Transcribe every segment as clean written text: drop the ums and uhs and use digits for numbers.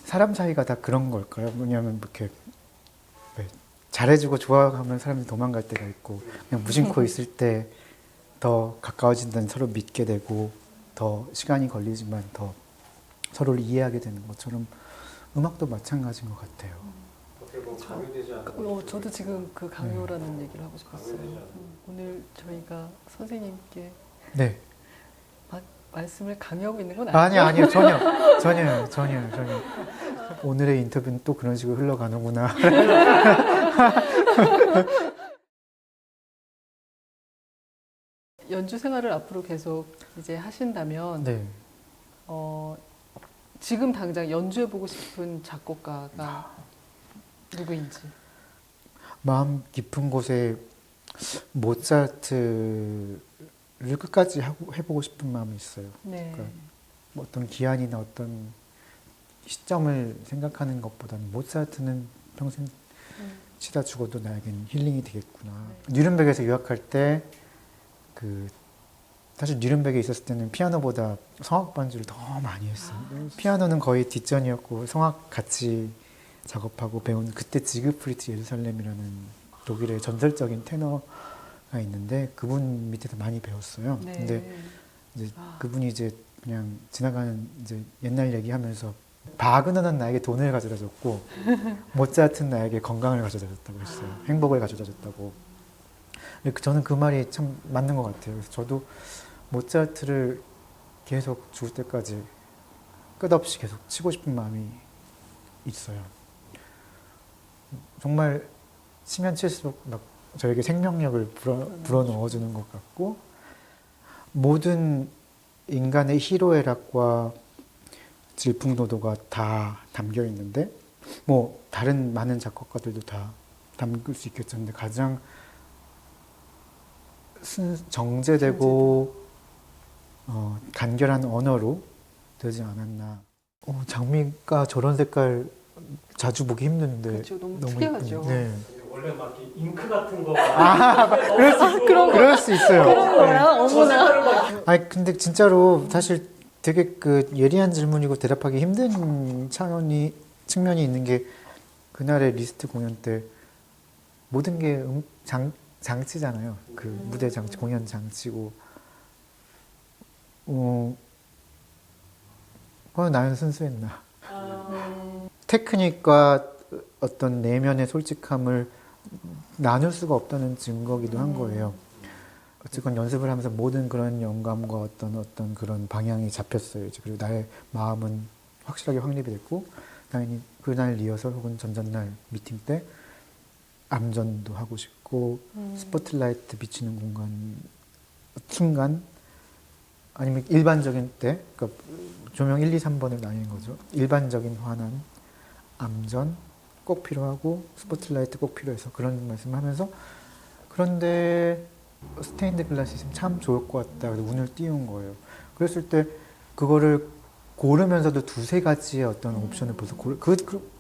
사람 사이가 다 그런 걸까요? 뭐냐면 이렇게 왜 잘해주고 좋아하면 사람이 도망갈 때가 있고 그냥 무심코 있을 때 더 가까워진다는 서로 믿게 되고 더 시간이 걸리지만 더 서로를 이해하게 되는 것처럼 음악도 마찬가지인 것 같아요. 어떻게 보면 강요되지 않는 저도 지금 그 강요라는 얘기를 하고 싶었어요. 오늘 저희가 선생님께 네. 말씀을 강요하고 있는 건 아니요. 전혀. 오늘의 인터뷰는 또 그런 식으로 흘러가는구나. 연주 생활을 앞으로 계속 이제 하신다면 네. 지금 당장 연주해보고 싶은 작곡가가 누구인지. 마음 깊은 곳에 모차르트를 끝까지 해보고 싶은 마음이 있어요. 네. 그러니까 뭐 어떤 기한이나 어떤 시점을 생각하는 것보다는 모차르트는 평생 치다 죽어도 나에겐 힐링이 되겠구나. 뉘른베르크에서 유학할 때 사실 뉘른베르크에 있었을 때는 피아노보다 성악 반주를 더 많이 했어요. 피아노는 거의 뒷전이었고 성악 같이 작업하고 배운 그때 지그프리트 예루살렘이라는 독일의 전설적인 테너가 있는데 그분 밑에서 많이 배웠어요. 네. 근데 이제 그분이 이제 그냥 지나가는 이제 옛날 얘기하면서 바그너는 나에게 돈을 가져다 줬고 모차르트는 나에게 건강을 가져다 줬다고 했어요. 행복을 가져다 줬다고. 저는 그 말이 참 맞는 것 같아요. 그래서 저도 모차르트를 계속 죽을 때까지 끝없이 계속 치고 싶은 마음이 있어요. 정말 치면 칠수록 막 저에게 생명력을 불어넣어주는 것 같고 모든 인간의 희로애락과 질풍노도가 다 담겨 있는데 뭐 다른 많은 작곡가들도 다 담글 수 있겠죠. 근데 가장 정제되고 간결한 언어로 되지 않았나. 장미가 저런 색깔 자주 보기 힘든데 그렇죠. 너무 특이하죠. 네. 원래 막 잉크 같은 거 그럴 수 있어요. 그런 거야? 어머나. 아니 근데 진짜로 사실 되게 그 예리한 질문이고 대답하기 힘든 측면이 있는 게 그날의 리스트 공연 때 모든 게 장치잖아요. 그 무대 장치, 공연 장치고 나는 순수했나. 테크닉과 어떤 내면의 솔직함을 나눌 수가 없다는 증거기도 한 거예요. 어쨌건 연습을 하면서 모든 그런 영감과 어떤 그런 방향이 잡혔어요. 이제 그리고 나의 마음은 확실하게 확립이 됐고, 당연히 그날 리허설 혹은 전전날 미팅 때 암전도 하고 싶고, 스포트라이트 비치는 순간, 아니면 일반적인 때, 그러니까 조명 1, 2, 3번을 나뉘는 거죠. 일반적인 환한, 암전 꼭 필요하고, 스포트라이트 꼭 필요해서 그런 말씀을 하면서, 그런데 스테인드 글라스 있으면 참 좋을 것 같다. 그래서 운을 띄운 거예요. 그랬을 때 그거를 고르면서도 두세 가지의 어떤 옵션을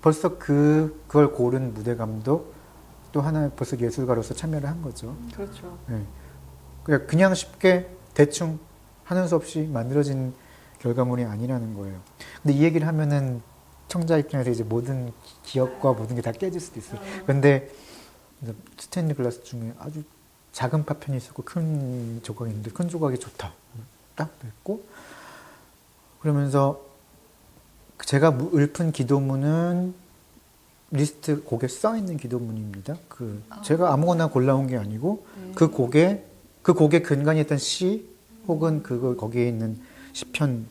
벌써 그걸 고른 무대 감독 또 하나의 벌써 예술가로서 참여를 한 거죠. 그렇죠. 네. 그냥 쉽게 대충 하는 수 없이 만들어진 결과물이 아니라는 거예요. 근데 이 얘기를 하면은 청자 입장에서 이제 모든 기억과 모든 게 다 깨질 수도 있어요. 근데 스테인드 글라스 중에 아주 작은 파편이 있었고 큰 조각이 있는데 큰 조각이 좋다. 딱 됐고 그러면서 제가 읊은 기도문은 리스트 곡에 써있는 기도문입니다. 제가 아무거나 골라온 게 아니고 그 곡에 근간이 있던 시 혹은 거기에 있는 시편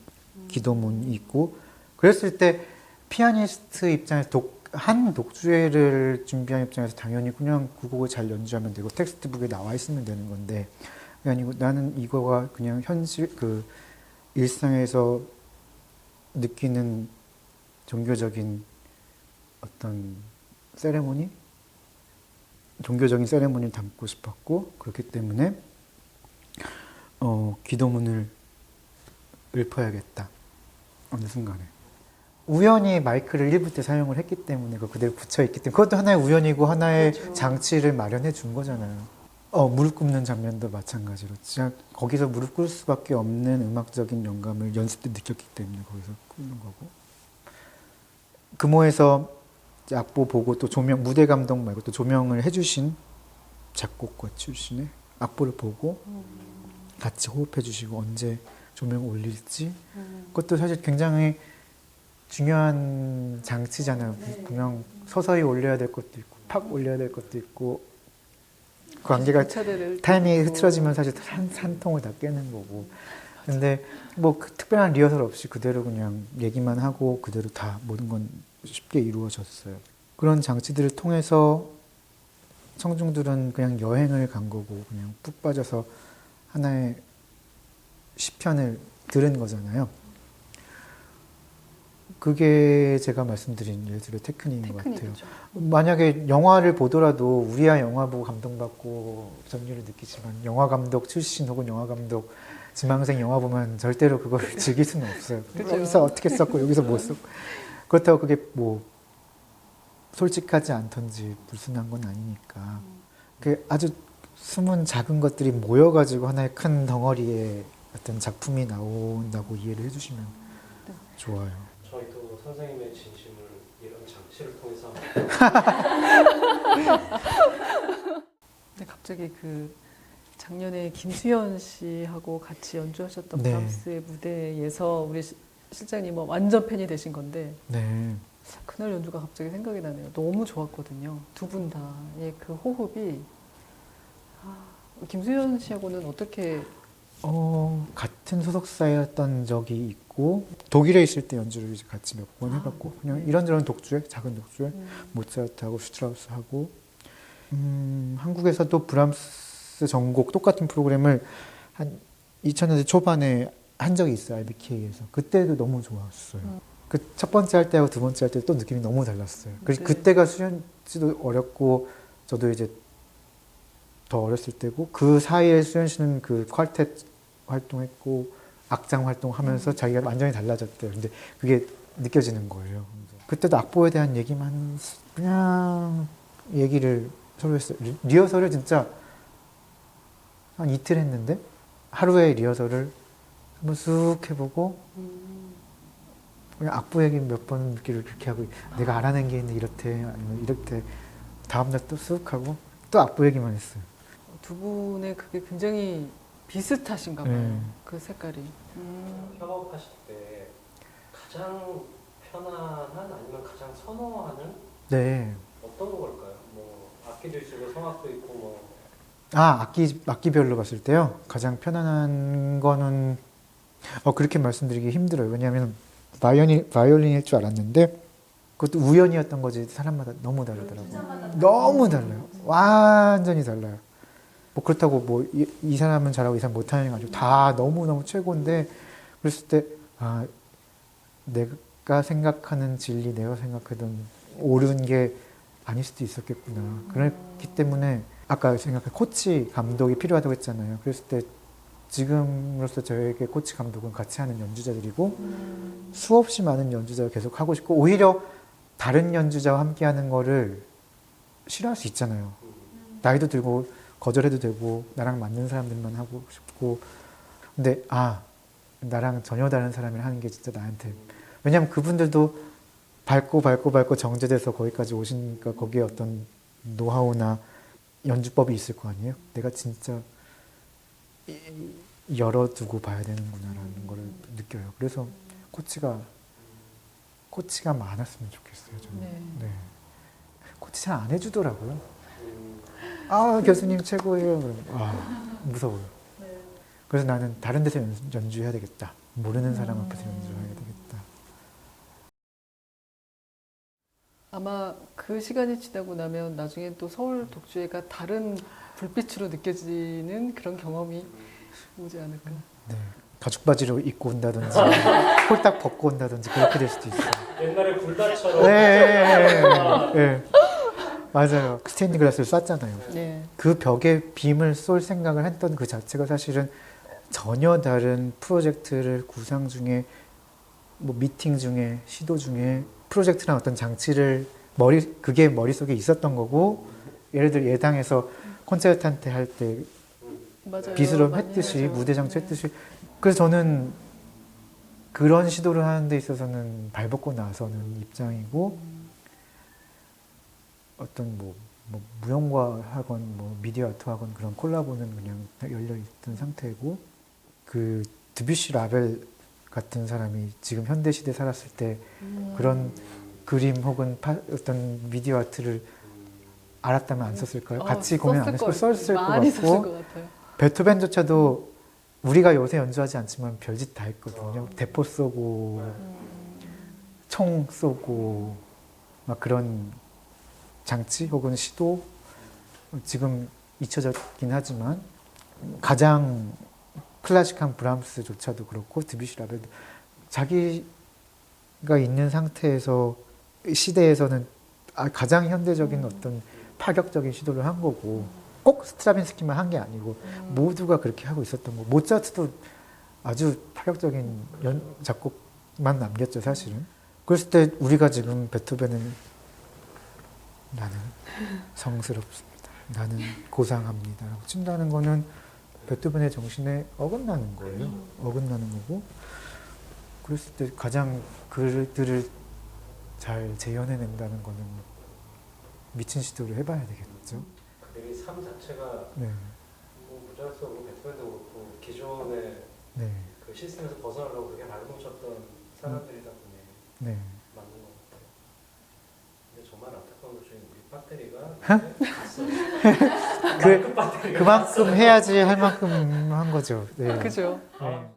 기도문이 있고 그랬을 때 피아니스트 입장에서 한 독주회를 준비한 입장에서 당연히 그냥 그 곡을 잘 연주하면 되고 텍스트북에 나와 있으면 되는 건데 그게 아니고 나는 이거가 그냥 현실 일상에서 느끼는 종교적인 어떤 종교적인 세레모니를 담고 싶었고 그렇기 때문에 기도문을 읊어야겠다 어느 순간에 우연히 마이크를 1부 때 사용을 했기 때문에 그대로 붙여있기 때문에 그것도 하나의 우연이고 하나의 그렇죠. 장치를 마련해 준 거잖아요. 무릎 꿇는 장면도 마찬가지로 진짜 거기서 무릎 꿇을 수밖에 없는 음악적인 영감을 연습 때 느꼈기 때문에 거기서 꿇는 거고 금호에서 이제 악보 보고 또 조명, 무대 감독 말고 또 조명을 해주신 작곡가 출신의 악보를 보고 같이 호흡해 주시고 언제 조명 올릴지 그것도 사실 굉장히 중요한 장치잖아요. 그냥 서서히 올려야 될 것도 있고 팍 올려야 될 것도 있고 그 관계가 타이밍이 흐트러지면 사실 한 통을 다 깨는 거고. 근데 뭐 그 특별한 리허설 없이 그대로 그냥 얘기만 하고 그대로 다 모든 건 쉽게 이루어졌어요. 그런 장치들을 통해서 청중들은 그냥 여행을 간 거고 그냥 푹 빠져서 하나의 시편을 들은 거잖아요. 그게 제가 말씀드린 예를 들어 테크닉인 것 같아요. 만약에 영화를 보더라도 우리야 영화 보고 감동받고 전율을 느끼지만 영화 감독 출신 혹은 영화 감독 지망생 영화 보면 절대로 그걸 즐길 수는 없어요. 그렇죠. 여기서 어떻게 썼고 여기서 못 썼고 그렇다고 그게 뭐 솔직하지 않던지 불순한 건 아니니까 그 아주 숨은 작은 것들이 모여가지고 하나의 큰 덩어리의 어떤 작품이 나온다고 이해를 해주시면 좋아요. 저희도 선생님의 진심을 이런 장치를 통해서 근데 갑자기 그 작년에 김수현 씨하고 같이 연주하셨던 네. 브람스의 무대에서 우리 실장님은 완전 팬이 되신 건데 네. 그날 연주가 갑자기 생각이 나네요. 너무 좋았거든요. 두 분 다의 그 호흡이 김수현 씨하고는 어떻게 같은 소속사였던 적이 있고 독일에 있을 때 연주를 이제 같이 몇 번 해봤고 그냥 이런저런 독주회, 작은 독주회 모차르트하고 슈트라우스하고 한국에서도 브람스 전곡 똑같은 프로그램을 한 2000년대 초반에 한 적이 있어요. IBK에서. 그때도 너무 좋았어요. 그 첫 번째 할 때하고 두 번째 할 때 또 느낌이 너무 달랐어요. 그래서 네. 그때가 수현 씨도 어렸고 저도 이제 더 어렸을 때고 그 사이에 수현 씨는 그 퀄텟 활동했고 악장 활동하면서 자기가 완전히 달라졌대요. 근데 그게 느껴지는 거예요. 그때도 악보에 대한 얘기만 그냥 얘기를 서로 했어요. 리허설을 진짜 한 이틀 했는데 하루에 리허설을 한번 쑥 해보고 그냥 악보 얘기 몇 번 그렇게 하고 내가 알아낸 게 있는데 이렇대 아니면 이렇대 다음날 또 쑥 하고 또 악보 얘기만 했어요. 두 분의 그게 굉장히 비슷하신가 봐요. 네. 그 색깔이. 협업하실 때 가장 편안한 아니면 가장 선호하는 네. 어떤 걸까요? 뭐 악기도 있고 성악도 있고 뭐 악기별로 봤을 때요. 가장 편안한 거는 그렇게 말씀드리기 힘들어요. 왜냐하면 바이올린일 줄 알았는데 그것도 우연이었던 거지 사람마다 너무 다르더라고요. 너무 달라요. 완전히 달라요. 뭐 그렇다고 뭐 이 사람은 잘하고 이 사람 못하는 게 아니고 다 너무너무 최고인데 그랬을 때 내가 생각하는 진리, 내가 생각하던 옳은 게 아닐 수도 있었겠구나. 그렇기 때문에 아까 생각한 코치 감독이 필요하다고 했잖아요. 그랬을 때 지금으로서 저에게 코치 감독은 같이 하는 연주자들이고 수없이 많은 연주자를 계속 하고 싶고 오히려 다른 연주자와 함께 하는 거를 싫어할 수 있잖아요. 나이도 들고 거절해도 되고 나랑 맞는 사람들만 하고 싶고 근데 나랑 전혀 다른 사람이랑 하는 게 진짜 나한테 왜냐면 그분들도 밟고 정제돼서 거기까지 오시니까 거기에 어떤 노하우나 연주법이 있을 거 아니에요? 내가 진짜 열어두고 봐야 되는구나라는 걸 느껴요. 그래서 코치가 많았으면 좋겠어요. 저는. 네. 네. 코치 잘 안 해주더라고요. 교수님 최고예요. 그러면 무서워요. 그래서 나는 다른 데서 연주해야 되겠다. 모르는 사람 앞에서 연주해야 되겠다. 아마 그 시간이 지나고 나면 나중에 또 서울 독주회가 다른 불빛으로 느껴지는 그런 경험이 오지 않을까. 네. 가죽 바지로 입고 온다든지 홀딱 벗고 온다든지 그렇게 될 수도 있어요. 옛날에 불다처럼 네. 맞아요. 스테인드 글라스를 쐈잖아요. 네. 그 벽에 빔을 쏠 생각을 했던 그 자체가 사실은 전혀 다른 프로젝트를 구상 중에 뭐 미팅 중에 시도 중에 프로젝트나 어떤 장치를 그게 머릿속에 있었던 거고 예를 들어 예당에서 콘서트한테 할 때 맞아요. 비스럼 많이 했듯이 하죠. 무대 장치 네. 했듯이 그래서 저는 그런 시도를 하는 데 있어서는 발벗고 나서는 입장이고 어떤 뭐 무용과 학원, 뭐 미디어 아트 학원 그런 콜라보는 그냥 열려 있던 상태고 그 드뷔시 라벨 같은 사람이 지금 현대 시대 살았을 때 그런 그림 혹은 어떤 미디어 아트를 알았다면 안 썼을까요? 같이 공연 안 했을 썼을 것 많이 썼을 같고 것 같아요. 베토벤조차도 우리가 요새 연주하지 않지만 별짓 다 했거든요. 대포 쏘고 총 쏘고 막 그런 장치 혹은 시도 지금 잊혀졌긴 하지만 가장 클래식한 브람스조차도 그렇고 드뷔시 라벨도 자기가 있는 상태에서 시대에서는 가장 현대적인 어떤 파격적인 시도를 한 거고 꼭 스트라빈스키만 한 게 아니고 모두가 그렇게 하고 있었던 거. 모차트도 아주 파격적인 작곡만 남겼죠 사실은. 그랬을 때 우리가 지금 베토벤은 나는 성스럽습니다. 나는 고상합니다. 라고 친다는 거는 베토벤의 정신에 어긋나는 거예요. 어긋나는 거고. 그랬을 때 가장 그들을 잘 재현해낸다는 거는 미친 시도를 해봐야 되겠죠. 그들이 삶 자체가 네. 뭐 모차르트도 그렇고 베토벤도 그렇고 기존의 네. 그 시스템에서 벗어나려고 그렇게 발뭉쳤던 사람들이다 보니 네. 맞는 것 같아요. 근데 정말 안타까운 것 중에 우리 배터리가 갔어요. 그만큼 해야지 할 만큼 한 거죠. 네. 그죠? 네.